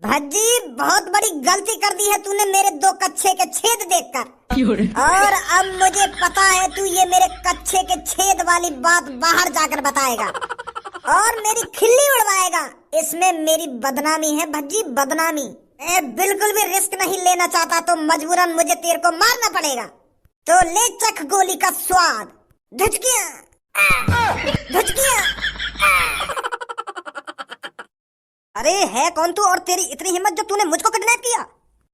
भज्जी बहुत बड़ी गलती कर दी है तूने मेरे दो कच्छे के छेद देखकर। और अब मुझे पता है तू ये मेरे कच्छे के छेद वाली बात बाहर जाकर बताएगा और मेरी खिल्ली उड़वाएगा। इसमें मेरी बदनामी है भज्जी, बदनामी। मैं बिल्कुल भी रिस्क नहीं लेना चाहता तो मजबूरन मुझे तेरे को मारना पड़ेगा। तो ले चख गोली का स्वाद। धुचकियां धुचकियां। अरे है कौन तू और तेरी इतनी हिम्मत जो तूने मुझको किडनैप किया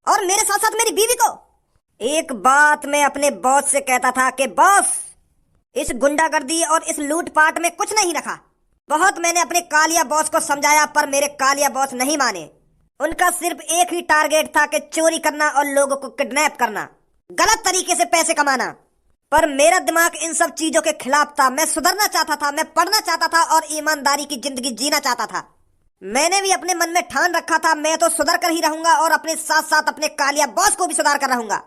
और मेरे साथ साथ मेरी बीवी को? एक बात मैं अपने बॉस से कहता था कि बॉस, इस गुंडागर्दी और इस लूटपाट में कुछ नहीं रखा। बहुत मैंने अपने कालिया बॉस को समझाया पर मेरे कालिया बॉस नहीं माने। उनका सिर्फ एक ही टारगेट था कि चोरी करना और लोगों को किडनैप करना, गलत तरीके से पैसे कमाना। पर मेरा दिमाग इन सब चीजों के खिलाफ था। मैं सुधरना चाहता था, मैं पढ़ना चाहता था और ईमानदारी की जिंदगी जीना चाहता था। मैंने भी अपने मन में ठान रखा था मैं तो सुधर कर ही रहूंगा और अपने साथ साथ अपने कालिया बॉस को भी सुधार कर रहूंगा।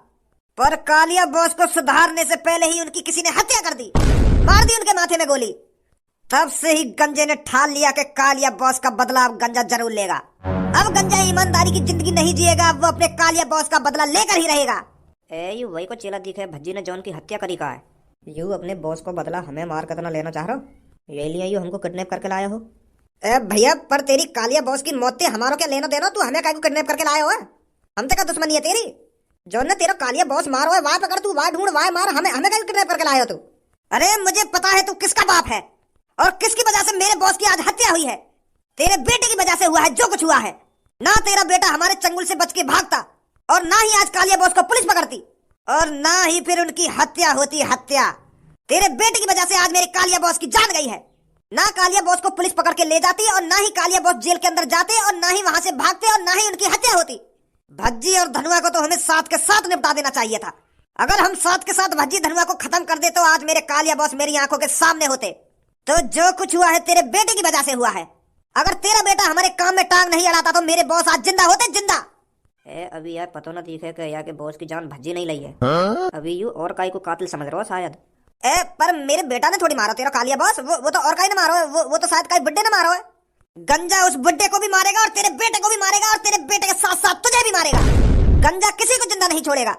पर कालिया बॉस को सुधारने से पहले ही उनकी किसी ने हत्या कर दी, मार दी उनके माथे में गोली। तब से ही गंजे ने ठान लिया कि कालिया बॉस का बदला अब गंजा जरूर लेगा। अब गंजा ईमानदारी की जिंदगी नहीं जिएगा, अब वो अपने कालिया बॉस का बदला लेकर ही रहेगा। यू वही को चेला दिखे भज्जी ने जॉन की हत्या करी का है। यू अपने बॉस को बदला हमें मार कितना लेना चाह रहा हो? ये लिए यू हमको किडनैप करके लाया हो? भैया पर तेरी कालिया बॉस की मौत से हमारो क्या लेना देना? तू हमें काहे को किडनैप करके लाया हो? हमसे क्या दुश्मनी है तेरी? जॉन ने तेरा कालिया बॉस मारो है, वहां पकड़, तू वहां ढूंढ, वहां मार, हमें हमें काहे को किडनैप करके लाया हो तू? अरे मुझे पता है तू किसका बाप है और किसकी वजह से मेरे बॉस की आज हत्या हुई है। तेरे बेटे की वजह से हुआ है जो कुछ हुआ है। ना तेरा बेटा हमारे चंगुल से बच के भागता और ना ही आज कालिया बॉस को पुलिस पकड़ती और ना ही फिर उनकी हत्या होती। हत्या तेरे बेटे की वजह से आज मेरे कालिया बॉस की जान गई है। ना कालिया बॉस को पुलिस पकड़ के ले जाती और ना ही कालिया बॉस जेल के अंदर जाते और ना ही वहां से भागते और ना ही उनकी हत्या होती। भज्जी और धनुआ को तो हमें साथ के साथ निपटा देना चाहिए था। अगर हम साथ के साथ भज्जी धनुआ को खत्म कर दे तो आज मेरे कालिया बॉस मेरी आंखों के सामने होते। तो जो कुछ हुआ है तेरे बेटे की वजह से हुआ है। अगर तेरा बेटा हमारे काम में टांग नहीं अड़ाता तो मेरे बॉस आज जिंदा होते, जिंदा। अभी यार पता ना दिखे कि यार के बॉस की जान भज्जी नहीं ली है। अभी यू और काई को कातिल समझ रहा हो शायद। पर मेरे बेटा ने थोड़ी मारा तेरा कालिया बॉस, वो तो और काई ने मारो है, वो तो शायद काई बुड्ढे ने मारो है। गंजा उस बुड्ढे को भी मारेगा और तेरे बेटे को भी मारेगा और तेरे बेटे के साथ साथ तुझे भी मारेगा। गंजा किसी को जिंदा नहीं छोड़ेगा।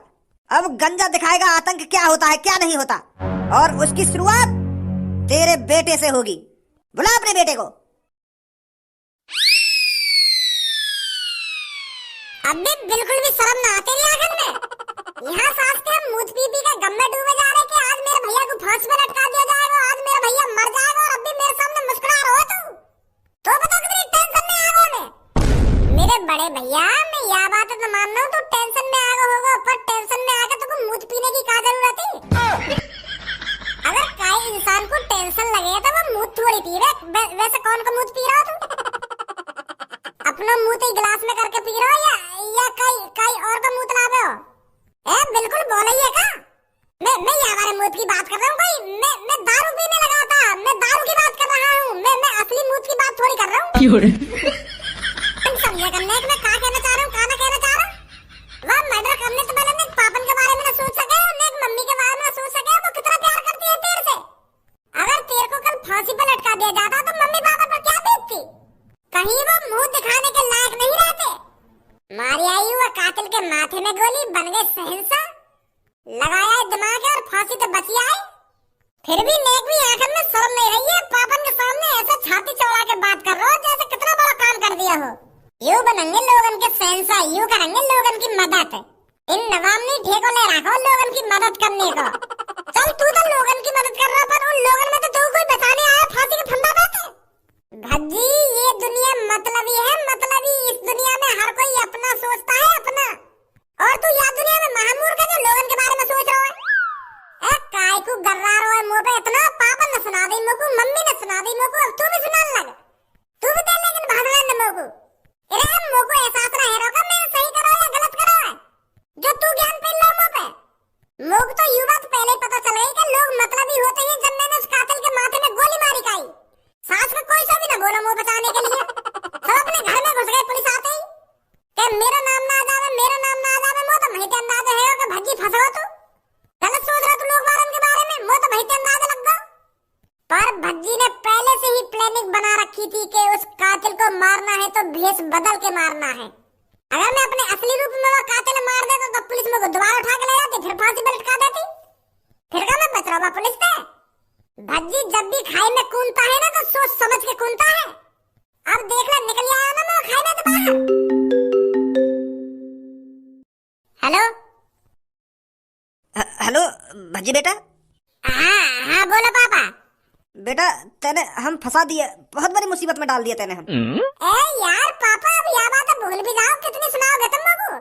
अब गंजा दिखाएगा आतंक क्या होता है क्या नहीं होता और उसकी शुरुआत तेरे बेटे से होगी। बुला अपने बेटे को। अबे बिल्कुल भी शर्म ना आती है आखिर में। यहाँ सांस के हम मूत पी के गम में डूबे जा रहे कि आज मेरे भैया को फांसी पे लटका दिया जाएगा, आज मेरा भैया मर जाएगा और अब भी मेरे सामने मुस्कुरा रहा हो तू। तो बता कितनी टेंशन में आ गया मैं। मेरे बड़े भैया मैं यह बात तो मान रहा हूँ तू टेंशन में आ गया होगा, पर टेंशन में आके तुमको मूत पीने की क्या जरूरत है? अगर कोई इंसान को टेंशन लगे तो वो मूत थोड़ी पीवे। वैसे कौन का मूत पी रहा हो तू? अपना मुंह तो गिलास में करके पी रहे हो या कई और का मुंह लावे हो? बिल्कुल बोल ही है का? मैं ये हमारे मुंह की बात कर रहा हूँ कोई? मैं दारू पीने लगा था, मैं दारू की बात कर रहा हूँ। मैं असली मुंह की बात थोड़ी कर रहा हूँ। तुम समझे करने कि मैं क्या कहना चाह रहा हूँ, क्या ना कहना चाह रहा हूँ। वह मर्डर करने से पहले एक पापन के बारे में ना सोच सके और एक मम्मी के बारे में ना सोच सके वो कितना प्यार करती है तेरे से। अगर तेरे को कल फांसी पर लटका दिया जाता तो मम्मी पापा पर क्या बीतती? कहीं वो मुंह दिखाने के लायक नहीं रहते। मारी आई हुआ कातिल के माथे में गोली, बन गए शहंशाह, लगाया दिमाग और फांसी तो बची आई। फिर भी नेक भी आखिर में शर्म नहीं रही है। पापन के सामने ऐसा छाती चौड़ा के बात कर रहे हो जैसे कितना बड़ा काम कर दिया हो। यूं बनेंगे लोगन के शहंशाह, यूं करेंगे लोगन की मदद। इन नवाब ने ठेको ले रखा लोगन की मदद करने का। चल तू तो लोगन की मदद कर रहा पर उन लोगन में तो तू कोई बचाने आया फांसी के फंदा पे। भज्जी ये दुनिया मतलबी है, मतलबी। इस दुनिया में हर कोई अपना सोचता है, अपना। और तू यह दुनिया में महामूर्ख है जो लोगन के बारे में सोच रहा है। काय को गर्रा रहा है मुंह पे इतना? पापा ने सुना दी मुझको, मम्मी ने सुना दी मुझको, अब तू भी सुनाने लग। तू भी दे लेकिन भगवान ने मुझको। अरे मुझको एहसास ना है रोका मैं सही करो या गलत करो है जो तू ज्ञान पे लो मुंह पे। मुझको तो युवा तो पहले ही पता चल गई कि लोग मतलबी होते हैं। जब मैंने उस कातिल के माथे में गोली मारी खाई, सास में कोई सा भी ना बोला मुंह बचाने के लिए। सब अपने घर में घुस गए पुलिस आते ही कि मेरा नाम ना आ जावे, मेरा नाम ना आ जावे। मुझे तो वही अंदाजा है कि भज्जी फंसा तू। गलत सोच रहा तू लोग बारन के बारे में। मुझे तो वही अंदाजा लग गया। पर भज्जी ने पहले से ही प्लानिंग बना रखी थी कि उस कातिल को मारना है तो भेष बदल के मारना है। अगर मैं अपने असली रूप में वो कातिल मार देता तो पुलिस मेरे को दोबारा उठा के ले जाती, फिर फांसी पे लटका देती। फिर क्या मैं बच रहा पुलिस से? भज्जी जब भी खाई में कूदता है ना तो सोच समझ के कूदता है। अब देख ले निकल आया ना मैं खाई में से बाहर। हेलो हेलो भज्जी बेटा। हाँ बोलो पापा। बेटा तेने हम फंसा दिए, बहुत बड़ी मुसीबत में डाल दिया तेने हम। ए यार पापा अब यह बात भूल भी जाओ, कितनी सुनाओगे तुम लोगों?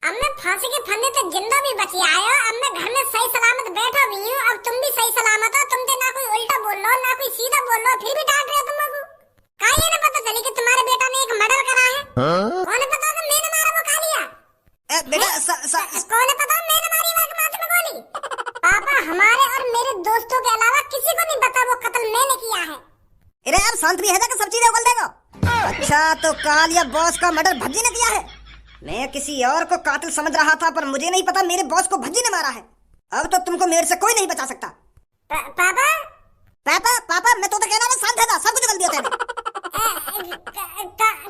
अब मैं फांसी के फंदे से जिंदा भी बची आयो, अब मैं घर में सही सलामत बैठा भी हूँ, अब तुम भी सही सलामत हो। तुम तो ना कोई उल्टा बोल लो ना कोई सीधा बोल लो, फिर भी डांट रहे हो तुम लोग। का ये ना पता चली कि तुम्हारे बेटा ने एक मर्डर करा है? कौन पता कि मैंने मारा वो कालिया? बेटा कौन पता मैंने मारी वो माथे में गोली? पापा हमारे और मेरे दोस्तों के अलावा किसी को नहीं पता वो कत्ल मैंने किया है। अरे यार शांत भी है ना कि सब चीजें उगल देगा। अच्छा तो कालिया बॉस का मर्डर भज्जी ने किया है? मैं किसी और को कातिल समझ रहा था, पर मुझे नहीं पता मेरे बॉस को भज्जी ने मारा है। अब तो तुमको मेरे से कोई नहीं बचा सकता। पापा पापा पापा मैं तो कहना था शांत है, सब कुछ उगल दिया तेने।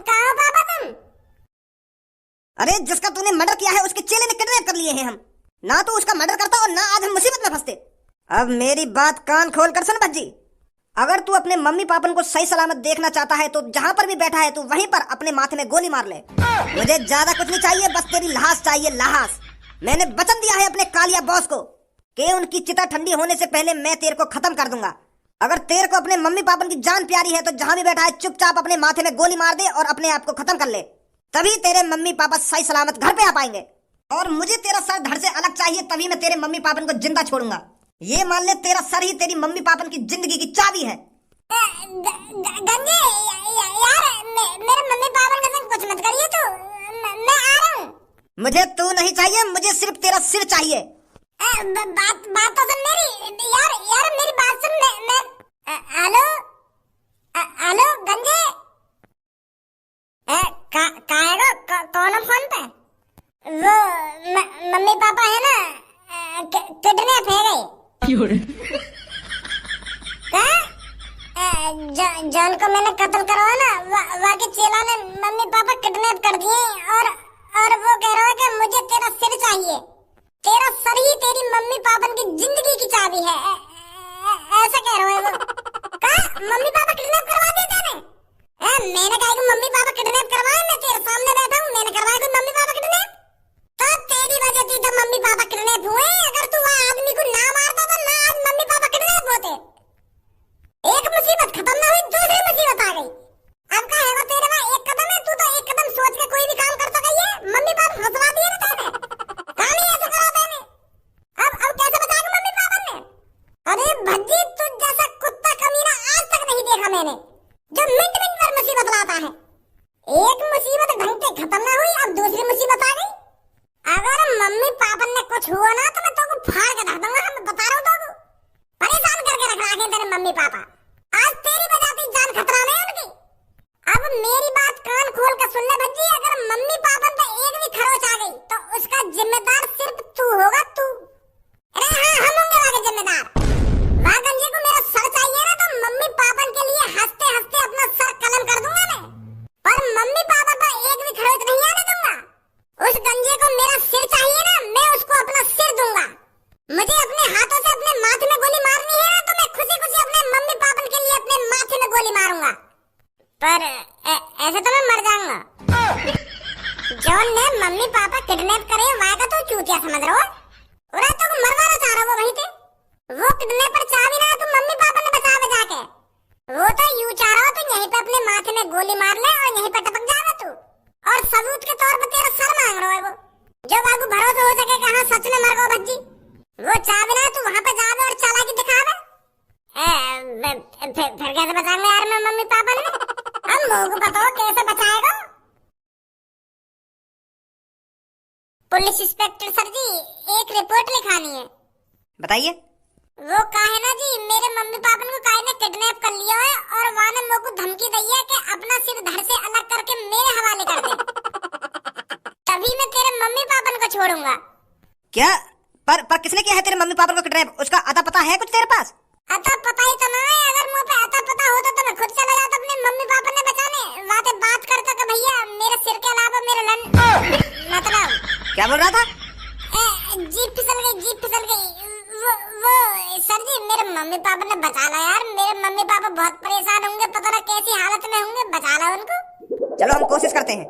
कहाँ पापा तुम? अरे जिसका तूने मर्डर किया है उसके चेले ने किडनैप कर लिए हैं हम। ना तो उसका मर्डर करता और ना आज हम मुसीबत में फंसते। अब मेरी बात कान खोल कर सुन भज्जी, अगर तू अपने मम्मी पापन को सही सलामत देखना चाहता है तो जहाँ पर भी बैठा है तू वहीं पर अपने माथे में गोली मार ले। मुझे ज्यादा कुछ नहीं चाहिए, बस तेरी लाश चाहिए, लाश। मैंने वचन दिया है अपने कालिया बॉस को कि उनकी चिता ठंडी होने से पहले मैं तेरे को खत्म कर दूंगा। अगर तेरे को अपने मम्मी पापन की जान प्यारी है तो जहाँ भी बैठा है चुपचाप अपने माथे में गोली मार दे और अपने आप को खत्म कर ले, तभी तेरे मम्मी पापा सही सलामत घर पे आ पाएंगे। और मुझे तेरा सर धड़ से अलग चाहिए, तभी मैं तेरे मम्मी पापन को जिंदा छोड़ूंगा। ये मान ले तेरा सर ही तेरी मम्मी पापन की जिंदगी की चाबी है। गंजे यार मेरे मम्मी पापा के साथ कुछ मत करिए तो मैं आ रहा हूँ। मुझे तू नहीं चाहिए, मुझे सिर्फ तेरा सिर चाहिए। बात तो सुन मेरी यार मेरी बात सुन। मैं हेलो हेलो गंजे कौन फोन पे? वो मम्मी पापा है ना किडनैप है गए। जॉन को मैंने कत्ल करवाया ना वहाँ के चेला ने मम्मी पापा किडनैप कर दिए और वो कह रहा है कि मुझे तेरा सिर चाहिए। तेरा सर ही तेरी मम्मी पापा की जिंदगी की चाबी है, ऐसा कह रहा है वो। मम्मी पापा किडनैप करवा दिए तेने? मैंने कहा कि मम्मी पापा किडनैप करवाए? मैं तेरे सामने बैठा हूँ, मैंने करवाया कोई मम्मी पापा किडनैप? तो तेरी वजह थी तो मम्मी पापा किडनैप हुए। अगर तू वहाँ आदमी को ना मारता तो ना आज मम्मी पापा किडनैप होते। एक मुसीबत खत्म ना हुई दूसरी मुसीबत आ गई। अब का है वो तेरे वहाँ एक कदम है, तू तो एक कदम सोच के कोई भी काम कर सका। ये मम्मी पापा फंसवा दिए ना तेने, कहानी ऐसे करा तेने। अब कैसे बचाएगा मम्मी पापा ने? अरे भज्जी तुझ जैसा कुत्ता कमीना आज तक नहीं देखा मैंने, जो मिनट मिनट पर मुसीबत लाता है। एक मुसीबत ढंग से खत्म ना हुई, अब दूसरी मुसीबत आ गई। अगर मम्मी पापा ने कुछ हुआ ना तो मैं तुमको फाड़ के रख दूंगा। मैं बता रहा हूँ तुमको, परेशान करके रख रखे तेरे मम्मी पापा। आज तेरी वजह से जान खतरा में है उनकी। अब मेरी बात कान खोल कर सुन ले भज्जी, अगर मम्मी पापा पे एक भी खरोच आ गई तो उसका जिम्मेदार सिर्फ तू होगा, तू। अरे हाँ हम होंगे वहाँ के जिम्मेदार। वहाँ गंजे को मेरा सर चाहिए ना तो मम्मी पापा के लिए हंसते हंसते अपना सर कलम कर दूंगा मैं, पर मम्मी पापा पे एक भी खरोच नहीं आने दूंगा। उस गंजे को मेरा सिर चाहिए ना, मैं उसको अपना सिर दूंगा। मुझे अपने हाथों से अपने माथे में गोली मारनी है ना तो मैं खुशी खुशी अपने मम्मी पापा के लिए अपने माथे में गोली मारूंगा, पर ऐसे तो मैं मर जाऊंगा। जॉन ने मम्मी पापा किडनैप करे वहाँ का तो चूतिया समझ रहा हो, और तो मरवाना चाह रहा हो वहीं पे। वो किडनैपर चाह भी ना तो मम्मी पापा ने बचा के, वो तो यूं चाह रहा हो तो यहीं पे अपने माथे में गोली मार ले और यहीं पे टपक जाएगा तू, और सबूत के तौर पर तेरा सर मांग रहा है वो, जो बाबू भरोसा हो सके कि हाँ सच में मर गो भज्जी। वो चाह भी ना तू वहाँ पे जावे और चालाकी दिखावे। फिर कैसे बचाएंगे यार मैं मम्मी पापा ने? हम लोगों को बताओ कैसे बचाएगा? पुलिस इंस्पेक्टर सर जी एक रिपोर्ट लिखानी है। बताइए। वो काहे ना जी मेरे मम्मी पापा को काहे ने किडनैप कर लिया है और वहाँ ने मेरे को धमकी दी है कि अपना सिर धड़ से अलग करके मेरे हवाले कर दे, तभी मैं तेरे मम्मी पापा को छोड़ूंगा। क्या? पर किसने किया है तेरे मम्मी पापा को किडनैप? उसका अता पता है कुछ तेरे पास? अता पता ही तो ना है। अगर मुझे पे अता पता होता तो मैं खुद चला जाता अपने मम्मी पापा ने बचाने। वहाँ पे बात करता कि भैया मेरे सिर के अलावा मेरे क्या बोल रहा था? जीप फिसल गई। वो सर जी, मेरे मम्मी पापा ने बचा ला यार। मेरे मम्मी पापा बहुत परेशान होंगे, पता ना कैसी हालत में होंगे, बचा ला उनको। चलो हम कोशिश करते हैं।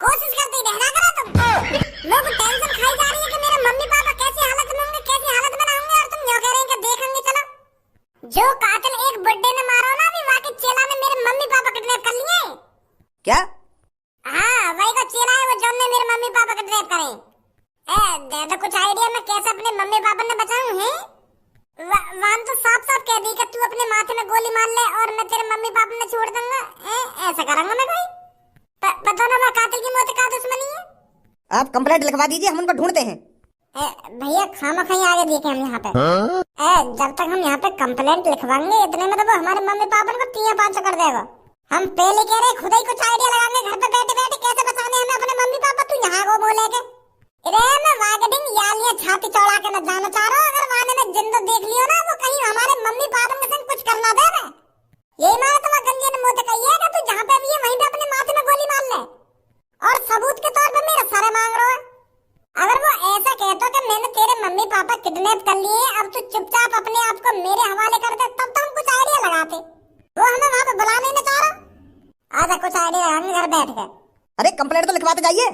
कोशिश करते ही रहना करो तुम। लोग टेंशन खाई जा रही है कि मेरे मम्मी पापा कैसी हालत में होंगे, कैसी हालत में ना होंगे, और तुम यूं कह रहे हैं कि देखेंगे। चलो, जो कातिल एक बुड्ढे ने मारा ना, अभी वहाँ के चेला ने मेरे मम्मी पापा किडनैप कर लिए। क्या? हाँ, वही का चेला है वो, जो ने मेरे मम्मी पापा किडनैप करे। दे दो कुछ आइडिया, मैं कैसे अपने मम्मी पापा ने बचाऊं है? वान तो साफ साफ कह दी कि तू अपने माथे में गोली मार ले और मैं तेरे मम्मी पापा ने छोड़ दूंगा। ऐसा करूंगा मैं कोई? पता ना, मैं कातिल की मौत का दुश्मनी है। आप कंप्लेंट लिखवा दीजिए, हम उनको ढूंढते हैं। भैया खामखा आगे देखे हम यहाँ पे। जब तक हम यहाँ पे कंप्लेंट लिखवाएंगे, इतने में तो वो हमारे मम्मी पापा को 3-5 कर देगा। हम पहले कह रहे खुद ही कुछ आइडिया लगाएंगे घर पे बैठे बैठे, कैसे बचाने हमें अपने मम्मी पापा। तू यहाँ को बोलेगे मैं वागडिंग यालियां छाती चौड़ा के न जाना चाह रहा हूँ। अगर वाने में जिंदा देख लियो ना, वो कहीं हमारे मम्मी पापा के संग कुछ करना दे। मैं यही मारा तुम्हारे गंजे ने मुंह से कही है कि तू जहाँ पे भी है वहीं पे अपने माथे में गोली मार ले, और सबूत के तौर पे मेरा सर मांग रहा है। अगर वो ऐसा कहता कि मैंने तेरे मम्मी पापा किडनैप कर लिए, अब तू चुपचाप अपने आप को मेरे हवाले कर दे, तब तो हम कुछ आइडिया लगाते। वो हमें वहाँ पे बुलाने न चाह रहा। आजा कुछ आइडिया लगाएंगे घर बैठ के। अरे कंप्लेंट तो लिखवाते जाइए।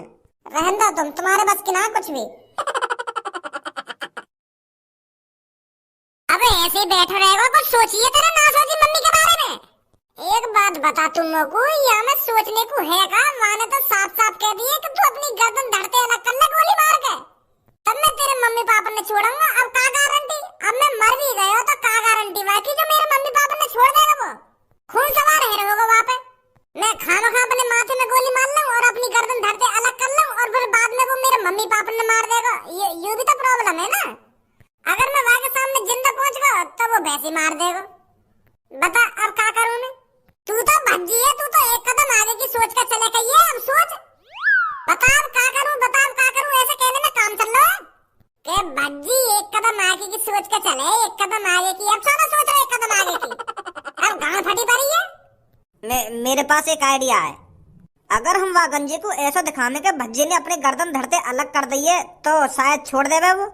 रहन दो तुम, तुम्हारे बस की ना कुछ भी। अबे ऐसे ही बैठे रहेगा, कुछ सोचिए तेरा ना सोची मम्मी के बारे में। एक बात बता तुम लोगों को, यहाँ में सोचने को है का? माने तो साफ साफ कह दिए कि तू अपनी गर्दन धड़ते अलग कर ले गोली मार के, तब मैं तेरे मम्मी पापा ने छोड़ूंगा। अब का गारंटी? अब मैं मर भी गया तो का गारंटी बाकी जो मेरे मम्मी पापा ने छोड़ देगा? वो खून सवार है रहोगा वहाँ पे। मैं खामखा अपने माथे में गोली मार लूं और अपनी गर्दन धड़ते अलग कर लूं, और फिर बाद में वो मेरे मम्मी पापा ने मार देगा। ये भी तो प्रॉब्लम है ना। अगर मैं वहाँ के सामने जिंदा पहुंच गया तो वो वैसे मार देगा। बता अब क्या करूं मैं? तू तो भज्जी है, तू तो एक कदम आगे की सोच कर चले गई है। अब सोच, बता अब क्या करूं, बता अब क्या करूं? ऐसे कहने में काम चल रहा है कि भज्जी एक कदम आगे की सोच कर चले, एक कदम आगे की। अब सारा सोच रहे एक कदम आगे की, अब गांड फटी पड़ी है। मेरे पास एक आइडिया है। अगर हम वागंजे को ऐसा दिखाने के भज्जे ने अपने गर्दन धड़ते अलग कर दिए तो शायद छोड़ देवे वो।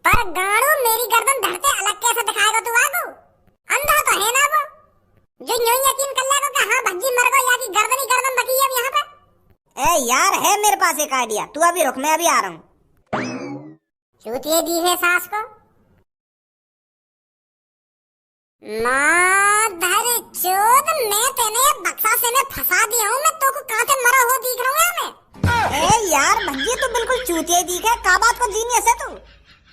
पर गाड़ू, मेरी गर्दन धड़ते अलग कैसे दिखाएगा तू? आगू अंधा तो है ना वो, जो यूं यकीन कर लेगा कि हाँ भज्जी मर गई, या कि गर्दन ही गर्दन बची है अब यहाँ पे। यार है मेरे पास एक आइडिया, तू अभी रुक, मैं अभी आ रहा हूँ। चूतिए दी है सास को। माधर चोद, मैं तेने बक्सा से में फंसा दिया हूँ। मैं तो को कहाँ से मरा हो दिख रहा हूँ मैं। यार भज्जी तू बिल्कुल चूतिया दिख है। का बात को जीनियस है तू।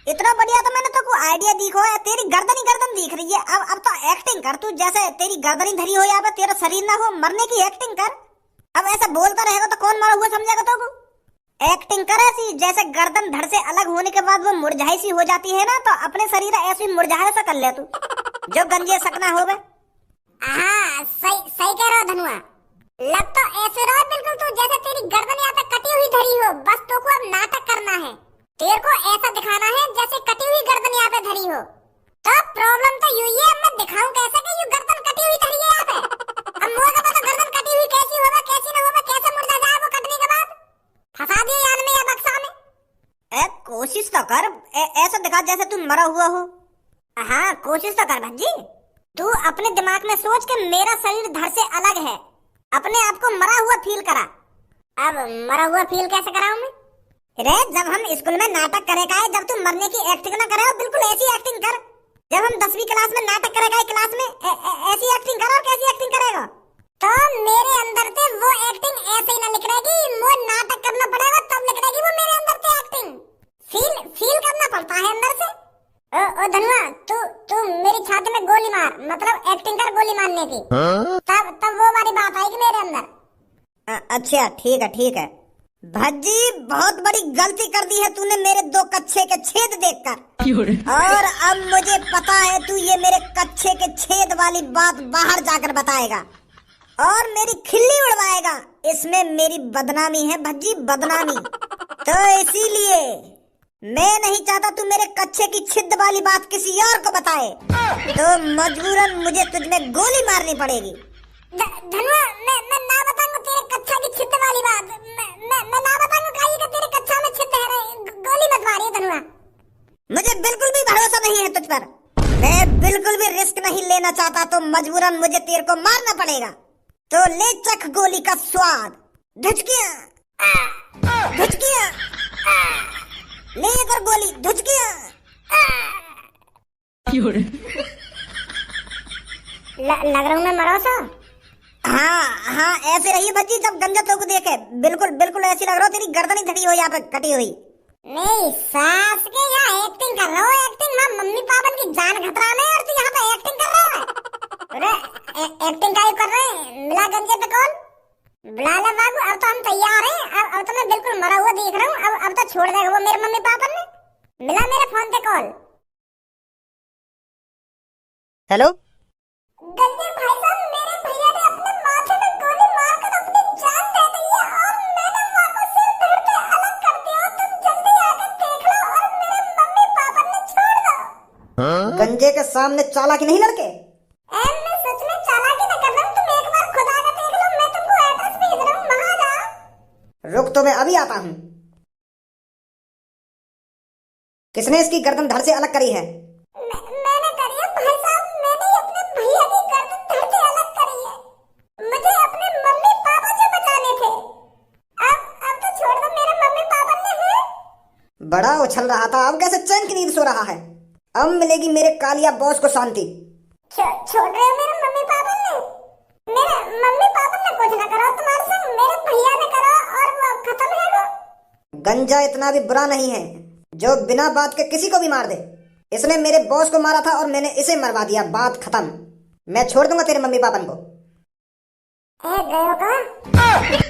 इतना बढ़िया तो मैंने तो को आइडिया दिखो है, तेरी गर्दन ही गर्दन दिख रही है। अब तो एक्टिंग कर तू, जैसे तेरी गर्दन ही धरी हो या तेरा शरीर ना हो, मरने की एक्टिंग कर। अब ऐसा बोलता रहेगा तो कौन मरा हुआ समझेगा तो को? एक्टिंग कर ऐसी जैसे गर्दन धड़ से अलग होने के बाद वो मुरझाई सी हो जाती है ना, तो अपने शरीर ऐसी मुरझाए सा कर ले तू, जो गंजे सकना हो। हाँ सही कह रहा धनुआ। लग तो ऐसे रहा बिल्कुल तू जैसे तेरी गर्दन यहाँ पे कटी हुई धरी हो। बस तो को अब नाटक करना है, तेरे को ऐसा दिखाना है जैसे कटी हुई गर्दन यहाँ पे धरी हो। तो प्रॉब्लम तो यही है, मैं दिखाऊं कैसे कि ये गर्दन कटी हुई धरी है यहाँ पे। अब मुझे का पता गर्दन कटी हुई कैसी होगा, कैसी ना होगा, कैसे मुर्दा जाए वो कटने के बाद। फंसा दिया यार में या बक्सा में। कोशिश तो कर, ऐसा दिखा जैसे तू मरा हुआ हो। हाँ कोशिश तो कर भज्जी। तू अपने दिमाग में सोच के मेरा शरीर धड़ से अलग है, अपने आप को मरा हुआ फील करा। अब मरा हुआ फील कैसे कराऊं मैं? रे जब हम स्कूल में नाटक करेगा, जब तू मरने की एक्टिंग ना करे, बिल्कुल ऐसी एक्टिंग कर। जब हम 10वीं क्लास में नाटक करेगा क्लास में, ऐसी एक्टिंग कर। और कैसी एक्टिंग करेगा? तो मेरे अंदर से वो एक्टिंग ऐसे ही ना लिख रहेगी, वो नाटक करना पड़ेगा तब लिख रहेगी वो मेरे अंदर से एक्टिंग। फील करना पड़ता है अंदर से। ओ धनुआ, तू मेरी छाती में गोली मार, मतलब एक्टिंग कर गोली मारने की। तब वो वाली बात आएगी मेरे अंदर। अच्छा ठीक है। भज्जी बहुत बड़ी गलती कर दी है तूने मेरे 2 कच्छे के छेद देखकर। और अब मुझे पता है तू ये मेरे कच्छे के छेद वाली बात बाहर जाकर बताएगा और मेरी खिल्ली उड़वाएगा। इसमें मेरी बदनामी है भज्जी, बदनामी। तो इसीलिए मैं नहीं चाहता तू मेरे कच्छे की छिद वाली बात किसी और को बताए, तो मजबूरन मुझे तुझमें गोली मारनी पड़ेगी। धनुआ, मैं ना बताऊंगा तेरे कच्चा की छिद्द वाली बात। मैं ना बताऊंगा काई का तेरे कच्चा में छिद्द है रे। गोली मत मारिए धनुआ। मुझे बिल्कुल भी भरोसा नहीं है तुझ पर। मैं बिल्कुल भी रिस्क नहीं लेना चाहता तो मजबूरन मुझे तेरे को मारना पड़ेगा। तो ले चख गोली का स्वाद। धुचकियां धुचकियां, ले एक और गोली। धुचकियां। लग रहा हूँ मैं मरो सा। हाँ ऐसे रही भज्जी जब गंजा तो को देखे। बिल्कुल बिल्कुल ऐसी लग रहा हो तेरी गर्दन ही धड़ी हो यहाँ पे कटी हुई। नहीं सास के यहाँ एक्टिंग कर रहा हो। एक्टिंग मां मम्मी पापा की जान खतरा में और तू यहाँ पे एक्टिंग कर रहा है। अरे एक्टिंग का कर रहे हैं। मिला गंजे पे कॉल बुला ले बाबू। अब तो हम तैयार हैं। अब तो मैं बिल्कुल मरा हुआ दिख रहा हूँ। अब तो छोड़ देगा वो मेरे मम्मी पापा ने। मिला मेरे फोन पे कॉल। हेलो गंजे भाई साहब मेरे भैया ने अपने माथे में गोली मारकर अपनी जान दे दी है और मैंने मां को सिर धड़ के अलग कर दिया। तुम जल्दी आकर देख लो और मेरे मम्मी पापा ने छोड़ दो। गंजे के सामने चालाकी नहीं लड़के। मैं सच में चालाकी न कर रहा हूँ। तुम एक बार खुदा का देख लो। मैं तुमको एड्रेस भेज रहा हूँ वहां जा। रुक तो मैं अभी आता हूँ। किसने इसकी गर्दन धड़ से अलग करी है? मैंने करी है भाई साहब। मैंने अपने भैया की गर्दन धड़ से अलग करी है। मुझे अपने मम्मी पापा से बचाने थे। अब तो छोड़ दो। मेरे मम्मी पापा ने है। बड़ा उछल रहा था अब कैसे चैन की नींद सो रहा है। अब मिलेगी मेरे कालिया बॉस को शांति। छोड़ रहे हो मेरे मम्मी पापा ने? मेरे मम्मी पापा ने कुछ ना करो तुम्हारे संग। मेरे भैया ने करो और वो खत्म है वो। गंजा इतना भी बुरा नहीं है जो बिना बात के किसी को भी मार दे। इसने मेरे बॉस को मारा था और मैंने इसे मरवा दिया। बात खत्म। मैं छोड़ दूंगा तेरे मम्मी पापा को। गए हो का?